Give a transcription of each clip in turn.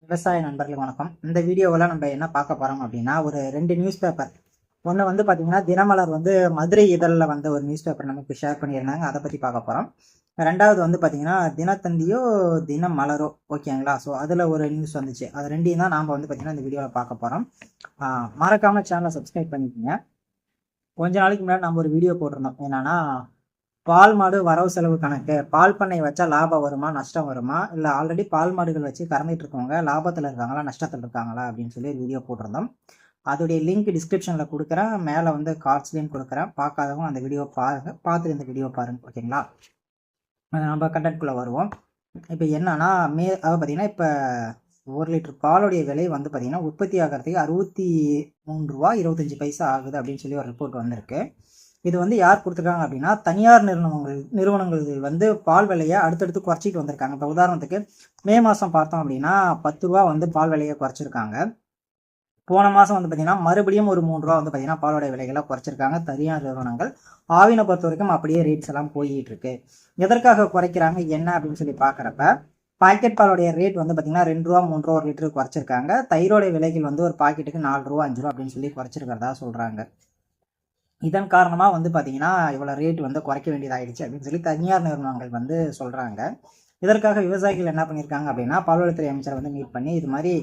விவசாய நண்பர்களுக்கு வணக்கம். இந்த வீடியோவில் நம்ம என்ன பார்க்க போகிறோம் அப்படின்னா, ஒரு 2 நியூஸ் பேப்பர். ஒன்று வந்து பார்த்தீங்கன்னா, தினமலர் வந்து மதுரை இதழில் வந்த ஒரு நியூஸ் பேப்பர் நமக்கு ஷேர் பண்ணியிருந்தாங்க. அதை பற்றி பார்க்க போகிறோம். ரெண்டாவது வந்து பார்த்தீங்கன்னா, தினத்தந்தியோ தினமலரோ ஓகேங்களா. ஸோ அதில் ஒரு நியூஸ் வந்துச்சு. அது ரெண்டையும் தான் நாம் வந்து பார்த்தீங்கன்னா இந்த வீடியோவில் பார்க்க போகிறோம். மறக்காமல் சேனலை சப்ஸ்கிரைப் பண்ணிக்கோங்க. கொஞ்ச நாளைக்கு முன்னாடி நம்ம ஒரு வீடியோ போட்டிருந்தோம். என்னன்னா, பால் மாடு வரவு செலவு கணக்கு, பால் பண்ணை வச்சா லாபம் வருமா நஷ்டம் வருமா, இல்லை ஆல்ரெடி பால் மாடுகள் வச்சு கறந்துட்டு இருக்கவங்க லாபத்தில் இருக்காங்களா நஷ்டத்தில் இருக்காங்களா அப்படின்னு சொல்லி வீடியோ போட்டிருந்தோம். அதோடைய லிங்க் டிஸ்கிரிப்ஷனில் கொடுக்குறேன், மேலே வந்து கார்ட்ஸ்லேயும் கொடுக்குறேன். பார்க்காதவங்க அந்த வீடியோ பாருங்கள், பார்த்துட்டு இந்த வீடியோ பாருங்கள் ஓகேங்களா. நம்ம கண்டென்ட்குள்ளே வருவோம். இப்போ என்னன்னா அதாவது பார்த்தீங்கன்னா, இப்போ 1 லிட்டர் பாலுடைய விலை வந்து பார்த்தீங்கன்னா உற்பத்தி ஆகிறதுக்கு 63 ரூபா 25 பைசா ஆகுது அப்படின்னு சொல்லி ஒரு ரிப்போர்ட் வந்திருக்கு. இது வந்து யார் கொடுத்துருக்காங்க அப்படின்னா, தனியார் நிறுவனங்கள் வந்து பால் விலையை அடுத்தடுத்து குறைச்சிட்டு வந்திருக்காங்க. இப்போ உதாரணத்துக்கு மே மாதம் பார்த்தோம் அப்படின்னா 10 ரூபா வந்து பால் விலையை குறைச்சிருக்காங்க. போன மாதம் வந்து பார்த்தீங்கன்னா மறுபடியும் ஒரு 3 ரூபா வந்து பார்த்தீங்கன்னா பாலோட விலைகளை குறைச்சிருக்காங்க தனியார் நிறுவனங்கள். ஆவினை பொறுத்த வரைக்கும் அப்படியே ரேட்ஸ் எல்லாம் போயிட்டு இருக்கு. எதற்காக குறைக்கிறாங்க என்ன அப்படின்னு சொல்லி பார்க்குறப்ப, பாக்கெட் பாலோடைய ரேட் வந்து பார்த்தீங்கன்னா 2 ரூபா 3 ரூபா ஒரு லிட்டருக்கு குறைச்சிருக்காங்க. தயிரோட விலைகள் வந்து ஒரு பாக்கெட்டுக்கு 4 ரூபா 5 ரூபா அப்படின்னு சொல்லி குறைச்சிருக்கிறதா சொல்கிறாங்க. இதன் காரணமாக வந்து பார்த்தீங்கன்னா இவ்வளோ ரேட் வந்து குறைக்க வேண்டியதாகிடுச்சு அப்படின்னு சொல்லி தனியார் நிறுவனங்கள் வந்து சொல்கிறாங்க. இதற்காக விவசாயிகள் என்ன பண்ணியிருக்காங்க அப்படின்னா, பால்வளத்துறை அமைச்சரை வந்து மீட் பண்ணி இது மாதிரி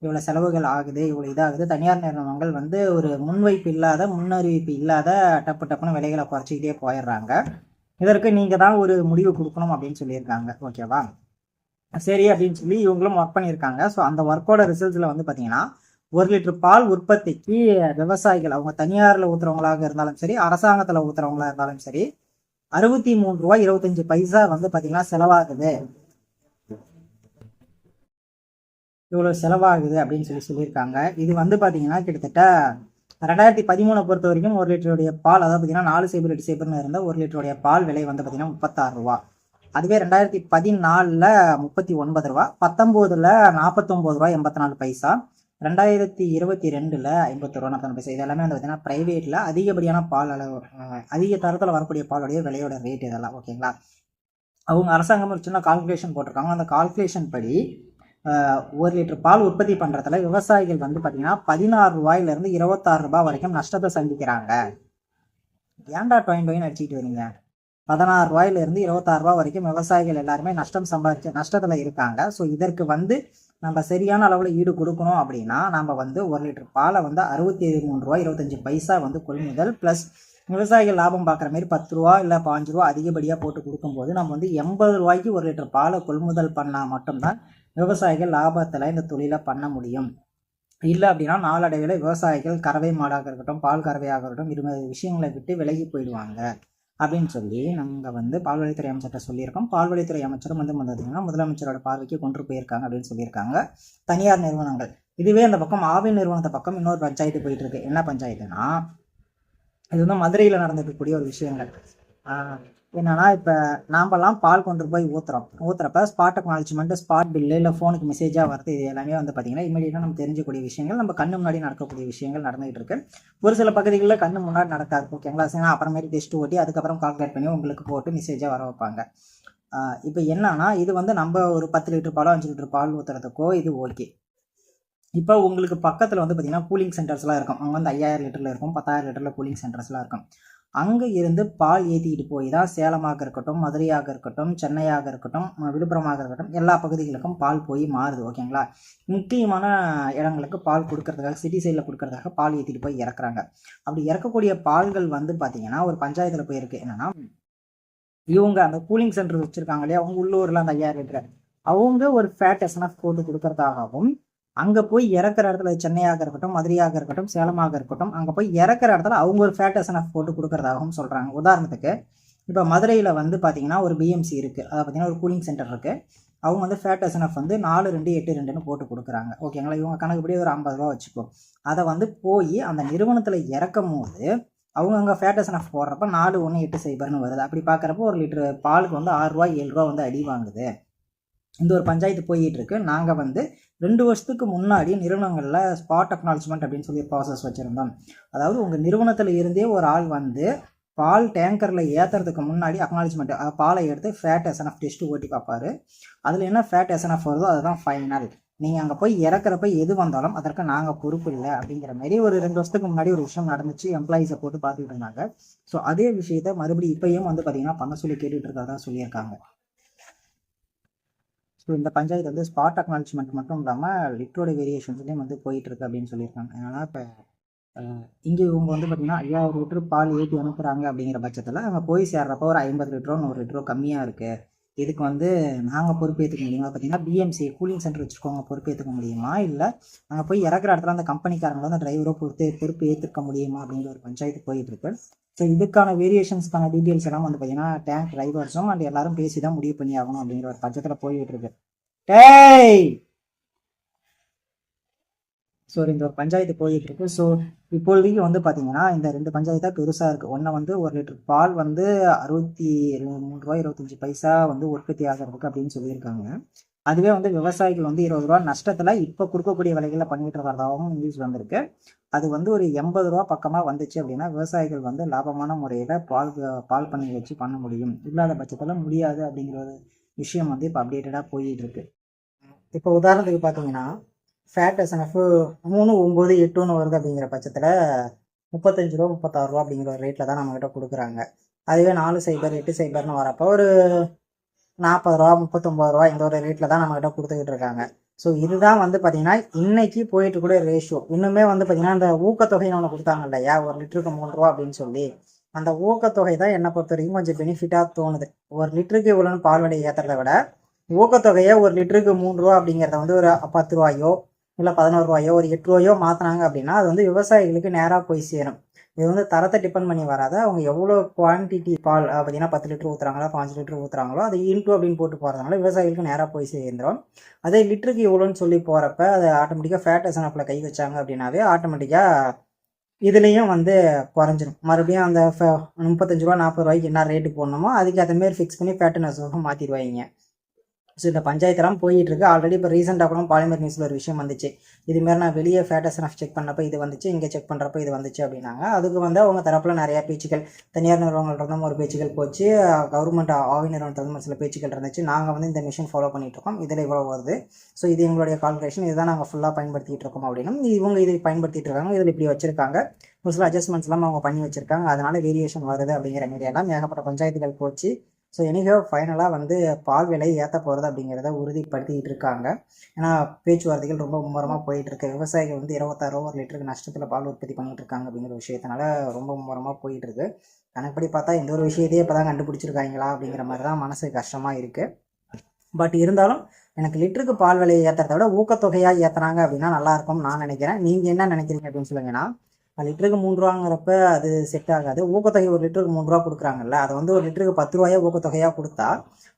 இவ்வளோ செலவுகள் ஆகுது, இவ்வளோ இதாகுது, தனியார் நிறுவனங்கள் வந்து ஒரு முன்னறிவிப்பு இல்லாத டப்புன்னு விலைகளை குறைச்சிக்கிட்டே போயிடுறாங்க. இதற்கு நீங்கள் தான் ஒரு முடிவு கொடுக்கணும் அப்படின்னு சொல்லியிருக்காங்க. ஓகேவா, சரி அப்படின்னு சொல்லி இவங்களும் ஒர்க் பண்ணியிருக்காங்க. ஸோ அந்த ஒர்க்கோட ரிசல்ட்ஸில் வந்து பார்த்தீங்கன்னா 1 லிட்டர் பால் உற்பத்திக்கு விவசாயிகள் அவங்க தனியாரில் ஊற்றுறவங்களாக இருந்தாலும் சரி, அரசாங்கத்தில் ஊற்றுறவங்களா இருந்தாலும் சரி, 63 ரூபா 25 பைசா வந்து பார்த்தீங்கன்னா செலவாகுது. இவ்வளோ செலவாகுது அப்படின்னு சொல்லியிருக்காங்க. இது வந்து பார்த்தீங்கன்னா கிட்டத்தட்ட 2013 பொறுத்த வரைக்கும் 1 லிட்டருடைய பால், அதாவது பார்த்தீங்கன்னா 4 சைபர் 8 சைபர்னு இருந்த 1 லிட்டருடைய பால் விலை வந்து பார்த்தீங்கன்னா 36 ரூபா. அதுவே 2014 39 ரூபா, 19 49 ரூபா 84 பைசா, 2022 51 ரூபா 40 பைசா. இது எல்லாமே வந்து பார்த்தீங்கன்னா ப்ரைவேட்டில் அதிகப்படியான பால் அளவு, அதிக தரத்தில் வரக்கூடிய பாலுடைய விலையோட ரேட் இதெல்லாம் ஓகேங்களா. அவங்க அரசாங்கம் ஒரு சின்ன கால்குலேஷன் போட்டிருக்காங்க. அந்த கால்குலேஷன் படி 1 லிட்டர் பால் உற்பத்தி பண்ணுறதுல விவசாயிகள் வந்து பார்த்தீங்கன்னா 16 ரூபாயிலிருந்து 26 ரூபாய் வரைக்கும் நஷ்டத்தை சந்திக்கிறாங்க. ஏன்டா டொயின் அடிச்சுக்கிட்டு வரீங்க? 16 ரூபாயிலிருந்து 26 ரூபாய் வரைக்கும் விவசாயிகள் எல்லாருமே நஷ்டத்தில் இருக்காங்க. ஸோ இதற்கு வந்து நம்ம சரியான அளவில் ஈடு கொடுக்கணும் அப்படின்னா நம்ம வந்து 1 லிட்டர் பாலை வந்து 63 ரூபா 25 பைசா வந்து கொள்முதல் ப்ளஸ் விவசாயிகள் லாபம் பார்க்குற மாதிரி 10 ரூபா இல்லை 5 ரூபா அதிகப்படியாக போட்டு கொடுக்கும்போது நம்ம வந்து 80 ரூபாய்க்கு 1 லிட்டர் பாலை கொள்முதல் பண்ணால் மட்டும்தான் விவசாயிகள் லாபத்தில் இந்த தொழிலை பண்ண முடியும். இல்லை அப்படின்னா நாளடைவில் விவசாயிகள் கறவை மாடாக இருக்கட்டும், பால் கறவையாக இருக்கட்டும், இது விஷயங்களை விட்டு விலகி போயிடுவாங்க அப்படின்னு சொல்லி நாங்கள் வந்து பால்வழித்துறை அமைச்சர்கிட்ட சொல்லியிருக்கோம். பால்வழித்துறை அமைச்சரும் வந்து பார்த்தீங்கன்னா முதலமைச்சரோட பார்வைக்கு கொண்டு போயிருக்காங்க அப்படின்னு சொல்லியிருக்காங்க தனியார் நிறுவனங்கள். இதுவே அந்த பக்கம் ஆவின் நிறுவனத்தை பக்கம் இன்னொரு பஞ்சாயத்து போயிட்டு இருக்கு. என்ன பஞ்சாயத்துனா, இது வந்து மதுரையில் நடந்துக்கக்கூடிய ஒரு விஷயங்கள். என்னன்னா, இப்போ நாமெல்லாம் பால் கொண்டு போய் ஊற்றுறப்ப ஸ்பாட் அக்னாலஜ்மெண்ட், ஸ்பாட் பில்லு, இல்லை ஃபோனுக்கு மெசேஜாக வருது. இது எல்லாமே வந்து பார்த்தீங்கன்னா இமீடியட்டாக நம்ம தெரிஞ்சக்கூடிய விஷயங்கள், நம்ம கண்ணு முன்னாடி நடக்கக்கூடிய விஷயங்கள் நடந்துகிட்டு இருக்கு. ஒரு சில பகுதிகளில் கண்ணு முன்னாடி நடக்காது ஓகேங்களா. சரி, அப்புறமேட்டு டெஸ்ட் ஓட்டி அதுக்கப்புறம் கால்குலேட் பண்ணி உங்களுக்கு போட்டு மெசேஜாக வர வைப்பாங்க. இப்போ என்னன்னா, இது வந்து நம்ம ஒரு 10 லிட்டர் பாலோ 5 லிட்டர் பால் ஊற்றுறதுக்கோ இது ஓகே. இப்போ உங்களுக்கு பக்கத்தில் வந்து பார்த்தீங்கன்னா கூலிங் சென்டர்ஸ்லாம் இருக்கும். அங்கே வந்து 5000 லிட்டரில் இருக்கும், 10,000 லிட்டரில் கூலிங் சென்டர்ஸ்லாம் இருக்கும். அங்கே இருந்து பால் ஏற்றிக்கிட்டு போய் தான் சேலமாக இருக்கட்டும், மதுரையாக இருக்கட்டும், சென்னையாக இருக்கட்டும், விழுப்புரமாக இருக்கட்டும், எல்லா பகுதிகளுக்கும் பால் போய் மாறுது ஓகேங்களா. முக்கியமான இடங்களுக்கு பால் கொடுக்கறதுக்காக, சிட்டி சைடில் கொடுக்கறதுக்காக பால் ஏற்றிட்டு போய் இறக்குறாங்க. அப்படி இறக்கக்கூடிய பால்கள் வந்து பார்த்தீங்கன்னா ஒரு பஞ்சாயத்தில் போயிருக்கு. என்னன்னா, இவங்க அந்த கூலிங் சென்டர் வச்சுருக்காங்க இல்லையா, அவங்க உள்ளூரில் அந்த 5000 லிட்டர் அவங்க ஒரு ஃபேட் எஸ்என்எஃப் போட்டு கொடுக்கறதாகவும், அங்கே போய் இறக்குற இடத்துல சென்னையாக இருக்கட்டும், மதுரையாக இருக்கட்டும், சேலமாக இருக்கட்டும், அங்கே போய் இறக்குற இடத்துல அவங்க ஒரு ஃபேட் எஸ்என்எஃப் போட்டு கொடுக்கறதாகவும் சொல்கிறாங்க. உதாரணத்துக்கு இப்போ மதுரையில் வந்து பார்த்தீங்கன்னா ஒரு பிஎம்சி இருக்குது, அதை பார்த்தீங்கன்னா ஒரு கூலிங் சென்டர் இருக்குது. அவங்க வந்து ஃபேட் எஸ்என்எஃப் வந்து 4282 போட்டு கொடுக்குறாங்க ஓகேங்களா. இவங்க கணக்குப்படி ஒரு 50 ரூபா வச்சுக்கோ. அதை வந்து போய் அந்த நிறுவனத்தில் இறக்கும் போது அவங்க அங்கே ஃபேட் எஸ்என்எஃப் போடுறப்ப 4180 வருது. அப்படி பார்க்குறப்போ 1 லிட்டர் பாலுக்கு வந்து 6 ரூபா 7 ரூபா வந்து அடி வாங்குது. இந்த ஒரு பஞ்சாயத்து போயிட்டு இருக்கு. நாங்கள் வந்து 2 வருஷத்துக்கு முன்னாடி நிறுவனங்களில் ஸ்பாட் அக்னாலஜ்மெண்ட் அப்படின்னு சொல்லி ப்ராசஸ் வச்சுருந்தோம். அதாவது உங்கள் நிறுவனத்தில் இருந்தே ஒரு ஆள் வந்து பால் டேங்கரில் ஏற்றுறதுக்கு முன்னாடி அக்னாலஜ்மெண்ட் பாலை எடுத்து ஃபேட் எஸ்என்எஃப் டெஸ்ட்டு ஓட்டி பார்ப்பாரு. அதில் என்ன ஃபேட் எஸ்என்எஃப் வருதோ அதுதான் ஃபைனல். நீங்கள் அங்கே போய் இறக்குறப்ப எது வந்தாலும் அதற்கு நாங்கள் பொறுப்பு இல்லை அப்படிங்கிற மாதிரி ஒரு 2 வருஷத்துக்கு முன்னாடி ஒரு விஷயம் நடந்துச்சு. எம்ப்ளாயிஸை போட்டு பார்த்துக்கிட்டு இருந்தாங்க. ஸோ அதே விஷயத்த மறுபடியும் இப்பயும் வந்து பார்த்தீங்கன்னா பண்ண சொல்லி கேட்டுட்டு இருக்கறதா சொல்லியிருக்காங்க. ஸோ இந்த பஞ்சாயத்து வந்து ஸ்பாட் அக்னாலஜ்மெண்ட் மட்டும் இல்லாமல் லிட்டரோட வேரியேஷன்ஸ்லேயும் வந்து போயிட்டு இருக்கு அப்படின்னு சொல்லியிருக்காங்க. அதனால் இப்போ இங்கே இவங்க வந்து பார்த்தீங்கன்னா 5000 லிட்டர் பால் ஏற்றி அனுப்புகிறாங்க அப்படிங்கிற பட்சத்தில் அங்கே போய் சேர்றப்போ ஒரு 50 லிட்டரோ 100 லிட்டரோ கம்மியாக இருக்குது. இதுக்கு வந்து நாங்கள் பொறுப்பேற்றுக்க முடியுமா? பார்த்தீங்கன்னா பிஎம்சி கூலிங் சென்டர் வச்சுருக்கவங்க பொறுப்பேற்றுக்க முடியுமா? இல்லை அங்கே போய் இறக்குற இடத்துல அந்த கம்பெனிக்காரங்களோ அந்த டிரைவரோ பொறுப்பு ஏற்றுக்க முடியுமா அப்படிங்கிற ஒரு பஞ்சாயத்து போயிட்டு இருக்கு. ஸோ இதுக்கான வேரியேஷன்ஸ்க்கான டீட்டெயில்ஸ் எல்லாம் வந்து பார்த்தீங்கன்னா டேங்க் டிரைவர்ஸும் அண்ட் எல்லாரும் பேசி தான் முடிவு பண்ணி ஆகணும் அப்படிங்கிற ஒரு பட்சத்தில் போயிட்டு இருக்கு. ஸோ இந்த ஒரு பஞ்சாயத்து போயிட்டு இருக்கு. ஸோ இப்பொழுதைக்கு வந்து பார்த்தீங்கன்னா இந்த 2 பஞ்சாயத்தா பெருசாக இருக்குது. ஒன்று வந்து 1 லிட்டர் பால் வந்து 63 ரூபா 25 பைசா வந்து உற்பத்தி ஆகிறதுக்கு அப்படின்னு சொல்லியிருக்காங்க. அதுவே வந்து விவசாயிகள் வந்து 20 ரூபா நஷ்டத்தில் இப்போ கொடுக்கக்கூடிய விலைகளில் பண்ணிட்டு வரதாகவும் நியூஸ் வந்திருக்கு. அது வந்து ஒரு 80 ரூபா பக்கமாக வந்துச்சு அப்படின்னா விவசாயிகள் வந்து லாபமான முறையில் பால் பண்ணி வச்சு பண்ண முடியும். இல்லாத பட்சத்தில் முடியாது அப்படிங்கிற ஒரு விஷயம் வந்து இப்போ அப்டேட்டடாக போயிட்டு இருக்கு. இப்போ உதாரணத்துக்கு பார்த்தீங்கன்னா ஃபேட் எஸ்என்எஃப் 3, 9, 8 வருது அப்படிங்கிற பட்சத்தில் 35 ரூபா 36 ரூபா அப்படிங்கிற ஒரு ரேட்டில் தான் நம்மகிட்ட கொடுக்குறாங்க. அதுவே 4 சைபர் 8 சைபர்னு வரப்போ ஒரு 40 ரூபா 39 ரூபா இந்த ஒரு ரேட்டில் தான் நம்மகிட்ட கொடுத்துக்கிட்டு இருக்காங்க. ஸோ இதுதான் வந்து பார்த்தீங்கன்னா இன்னைக்கு போயிட்டு கூட ரேஷியோ. இன்னுமே வந்து பார்த்தீங்கன்னா இந்த ஊக்கத்தொகைன்னு ஒன்று கொடுத்தாங்க இல்லையா, 1 லிட்டருக்கு 3 ரூபா அப்படின்னு சொல்லி, அந்த ஊக்கத்தொகை தான் என்னை பொறுத்த வரைக்கும் கொஞ்சம் பெனிஃபிட்டாக தோணுது. 1 லிட்டருக்கு இவ்வளோன்னு பால் விலை ஏற்றுறத விட ஊக்கத்தொகையை 1 லிட்டருக்கு 3 ரூபா அப்படிங்கிறத வந்து ஒரு 10 ரூபாயோ இல்லை 11 ரூபாயோ ஒரு 8 ரூபாயோ மாற்றினாங்க அப்படின்னா அது வந்து விவசாயிகளுக்கு நேராக போய் சேரும். இது வந்து தரத்தை டிபெண்ட் பண்ணி வராத, அவங்க எவ்வளோ குவான்டிட்டி பால் பார்த்தீங்கன்னா 10 லிட்டர் ஊற்றுறாங்களா 5 லிட்டர் ஊற்றுறாங்களோ அது இன்ட்டு அப்படின்னு போட்டு போகிறதுனால விவசாயிகளுக்கு நேராக போய் சேர்ந்துடும். அதே லிட்டருக்கு இவ்வளோன்னு சொல்லி போகிறப்ப அது ஆட்டோமேட்டிக்காக ஃபேட் எஸ்என்எஃப்ல கை வச்சாங்க அப்படின்னாவே ஆட்டோமேட்டிக்காக இதுலேயும் வந்து குறைஞ்சிரும். மறுபடியும் அந்த 35 ரூபா 40 ரூபாய்க்கு என்ன ரேட்டு போடணுமோ அதுக்கு அதே மாதிரி ஃபிக்ஸ் பண்ணி ஃபேட் எஸ்என்எஃப் மாற்றிடுவாங்க. ஸோ இந்த பஞ்சாயத்தெல்லாம் போயிட்டு இருக்கு. ஆல்ரெடி இப்போ ரீசெண்டாக கூட பாலிமர் நியூஸில் ஒரு விஷயம் வந்துச்சு. இதுமாரி நான் வெளியே ஃபேட் எஸ்என்எஃப் செக் பண்ணப்போ இது வந்துச்சு, இங்கே செக் பண்ணுறப்போ இது வந்துச்சு அப்படின்னாங்க. அதுக்கு வந்து அவங்க தரப்பில் நிறையா பேச்சுக்கள், தனியார் நிறுவனங்கள்ட்ட ஒரு பேச்சுக்கள் போச்சு, கவர்மெண்ட் ஆவி நிறுவனத்தில் சில பேச்சுக்கள் இருந்துச்சு. நாங்கள் வந்து இந்த மிஷின் ஃபாலோ பண்ணிட்டு இருக்கோம், இதில் இவ்வளோ வருது, ஸோ இது எங்களுடைய கால்குலேஷன், இதுதான் நாங்கள் ஃபுல்லாக பயன்படுத்திட்டு இருக்கோம் அப்படின்னும் இவங்க இது பயன்படுத்திட்டு இருக்காங்க, இதில் இப்படி வச்சிருக்காங்க, ஒரு சில அட்ஜஸ்ட்மெண்ட்ஸ்லாம் அவங்க பண்ணி வச்சிருக்காங்க, அதனால வேரியேஷன் வருது அப்படிங்கிற மாரி எல்லாம் ஏகப்பட்ட பஞ்சாயத்துகள் போச்சு. ஸோ எனிஹோ ஃபைனலாக வந்து பால் விலை ஏற்ற போகிறது அப்படிங்கிறத உறுதிப்படுத்திக்கிட்டு இருக்காங்க. ஏன்னா பேச்சுவார்த்தைகள் ரொம்ப மும்முரமாக போயிட்டுருக்கு. விவசாயிகள் வந்து 26 ரூபா 1 லிட்டருக்கு நஷ்டத்தில் பால் உற்பத்தி பண்ணிகிட்டு இருக்காங்க அப்படிங்கிற விஷயத்தினால ரொம்ப மும்முரமாக போயிட்டுருக்கு. கணக்குப்படி பார்த்தா இந்த ஒரு விஷயத்தையே இப்போ தான் கண்டுபிடிச்சிருக்காங்களா அப்படிங்கிற மாதிரி தான் மனசு கஷ்டமாக இருக்குது. பட் இருந்தாலும் எனக்கு லிட்டருக்கு பால் விலையை ஏற்றுறத விட ஊக்கத்தொகையாக ஏற்றுறாங்க அப்படின்னா நல்லாயிருக்கும்னு நான் நினைக்கிறேன். நீங்கள் என்ன நினைக்கிறீங்க அப்படின்னு சொல்லுங்கன்னா, லிட்டருக்கு 3 ரூபாங்கிறப்ப அது செட் ஆகாது. ஊக்கத்தொகை 1 லிட்டருக்கு 3 ரூபா கொடுக்குறாங்கல்ல, அதை வந்து 1 லிட்டருக்கு 10 ரூபாயா ஊக்கத்தொகையாக கொடுத்தா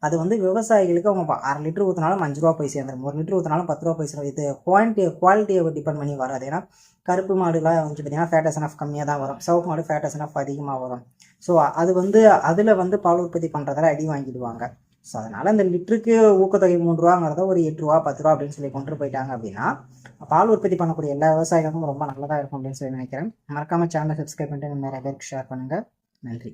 அது வந்து விவசாயிகளுக்கு அவங்க 1/2 லிட்டர் ஊற்றினாலும் 5 ரூபா போய் சேர்ந்துடும், 1 லிட்டர் ஊற்றினாலும் 10 ரூபா போய் சேர்ந்துடும். இது குவாலிட்டியை டிபெண்ட் பண்ணி வராது. ஏன்னா கருப்பு மாடுலாம் வந்து பார்த்தீங்கன்னா ஃபேட் எஸ்என்எஃப் கம்மியாக தான் வரும், சிவப்பு மாடு ஃபேட் எஸ்என்எஃப் அதிகமாக வரும். ஸோ அது வந்து அதில் வந்து பால் உற்பத்தி பண்ணுறதால அடி வாங்கிடுவாங்க. ஸோ அதனால் இந்த லிட்டருக்கு ஊக்கத்தொகை 3 ரூபாங்கிறத ஒரு 8 ரூபா 10 ரூபா அப்படின்னு சொல்லி கொண்டு போயிட்டாங்க அப்படின்னா பால் உற்பத்தி பண்ணக்கூடிய எல்லா விவசாயிகளுக்கும் ரொம்ப நல்லதாக இருக்கும் அப்படின்னு சொல்லி நினைக்கிறேன். மறக்காமல் சேனலை சப்ஸ்கிரைப் பண்ணிட்டு நிறைய பேருக்கு ஷேர் பண்ணுங்கள். நன்றி.